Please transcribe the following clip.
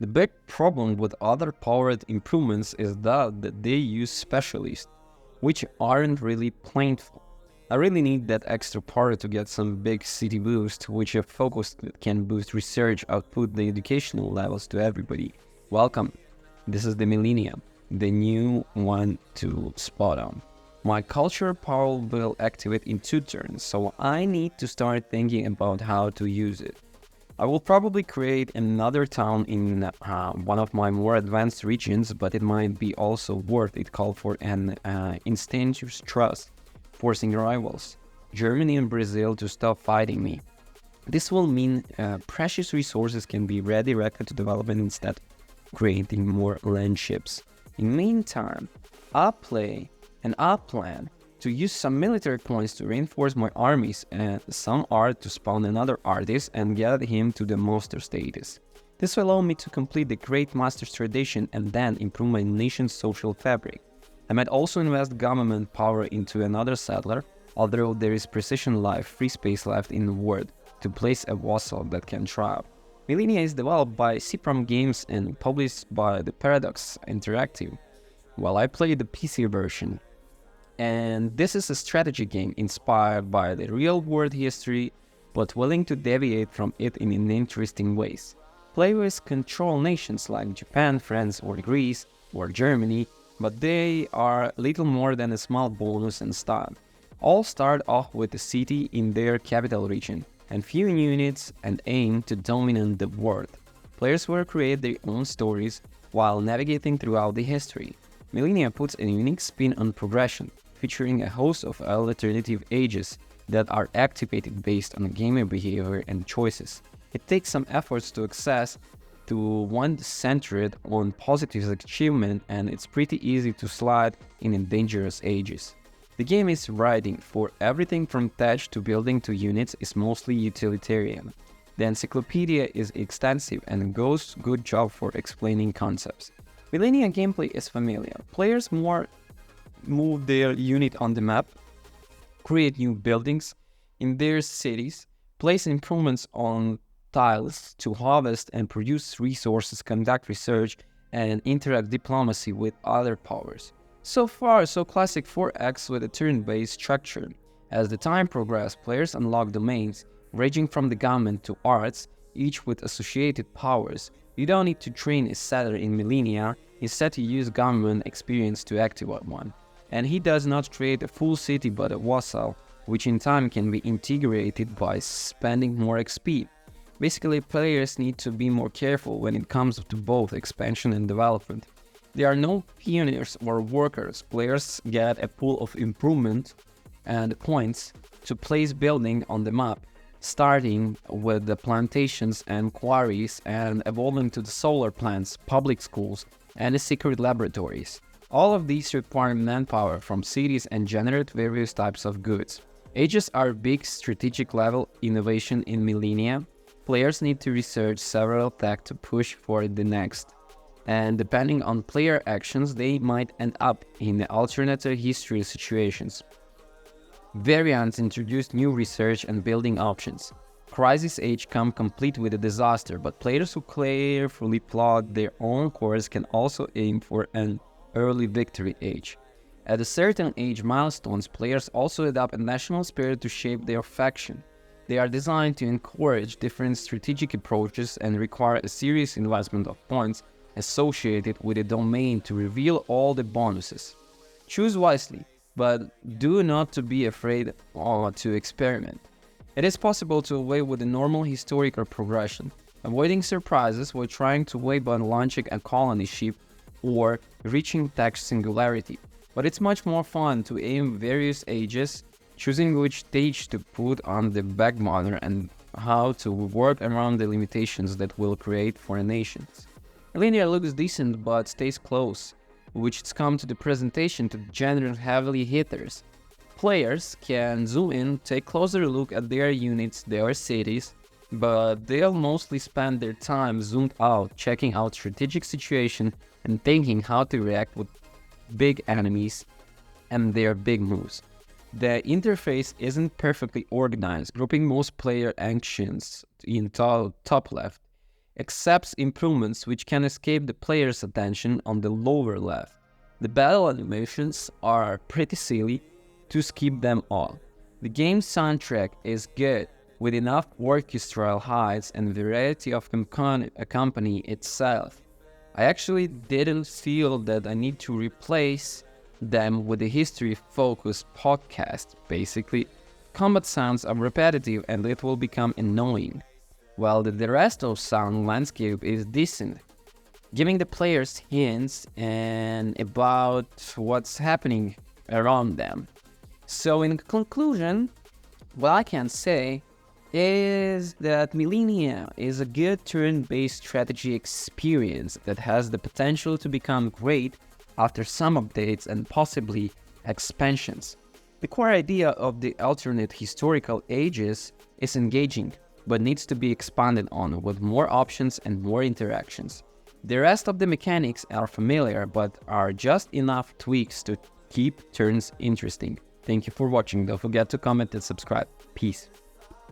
The big problem with other powered improvements is that they use specialists, which aren't really plentiful. I really need that extra power to get some big city boost, which if focused can boost research output the educational levels to everybody. Welcome. This is the Millennia, the new one to spot on. My culture power will activate in 2 turns, so I need to start thinking about how to use it. I will probably create another town in one of my more advanced regions, but it might be also worth it call for an instantaneous trust, forcing rivals, Germany and Brazil, to stop fighting me. This will mean precious resources can be redirected to development instead of creating more land ships. In the meantime, I plan to use some military points to reinforce my armies and some art to spawn another artist and get him to the master status. This will allow me to complete the great master's tradition and then improve my nation's social fabric. I might also invest government power into another settler, although there is precision life, free space left in the world to place a vassal that can thrive. Millennia is developed by CPROM Games and published by the Paradox Interactive, while I play the PC version. And this is a strategy game inspired by the real-world history, but willing to deviate from it in interesting ways. Players control nations like Japan, France, or Greece, or Germany, but they are little more than a small bonus and style. All start off with a city in their capital region, and few units and aim to dominate the world. Players will create their own stories while navigating throughout the history. Millennia puts a unique spin on progression, featuring a host of alternative ages that are activated based on gamer behavior and choices. It takes some efforts to access to one centered on positive achievement, and it's pretty easy to slide in dangerous ages. The game is writing for everything from tech to building to units is mostly utilitarian. The encyclopedia is extensive and goes good job for explaining concepts. Millennia gameplay is familiar. Players move their unit on the map, create new buildings in their cities, place improvements on tiles to harvest and produce resources, conduct research, and interact diplomacy with other powers. So far, so classic 4X with a turn-based structure. As the time progresses, players unlock domains, ranging from the government to arts, each with associated powers. You don't need to train a settler in Millennia, instead you use government experience to activate one. And he does not create a full city but a vassal, which in time can be integrated by spending more XP. Basically, players need to be more careful when it comes to both expansion and development. There are no pioneers or workers. Players get a pool of improvement and points to place building on the map, starting with the plantations and quarries and evolving to the solar plants, public schools, and the secret laboratories. All of these require manpower from cities and generate various types of goods. Ages are big strategic level innovation in Millennia. Players need to research several tech to push for the next. And depending on player actions, they might end up in alternative history situations. Variants introduce new research and building options. Crisis Age come complete with a disaster, but players who carefully plot their own course can also aim for an early victory age. At a certain age milestones, players also adopt a national spirit to shape their faction. They are designed to encourage different strategic approaches and require a serious investment of points associated with a domain to reveal all the bonuses. Choose wisely, but do not to be afraid to experiment. It is possible to avoid with the normal historical progression, avoiding surprises while trying to wait by launching a colony ship or reaching tech singularity. But it's much more fun to aim various ages, choosing which stage to put on the back burner and how to work around the limitations that will create for a nation. Millennia looks decent but stays close, which has come to the presentation to general heavily hitters. Players can zoom in, take closer look at their units, their cities, but they'll mostly spend their time zoomed out, checking out strategic situation and thinking how to react with big enemies and their big moves. The interface isn't perfectly organized, grouping most player actions in top left. accepts improvements which can escape the player's attention on the lower left. The battle animations are pretty silly to skip them all. The game's soundtrack is good, with enough orchestral highs and variety of accompany itself. I actually didn't feel that I need to replace them with a history-focused podcast. Basically, combat sounds are repetitive and it will become annoying, while the rest of sound landscape is decent, giving the players hints and about what's happening around them. So in conclusion, what I can say is that Millennia is a good turn-based strategy experience that has the potential to become great after some updates and possibly expansions. The core idea of the alternate historical ages is engaging, but needs to be expanded on with more options and more interactions. The rest of the mechanics are familiar, but are just enough tweaks to keep turns interesting. Thank you for watching. Don't forget to comment and subscribe. Peace.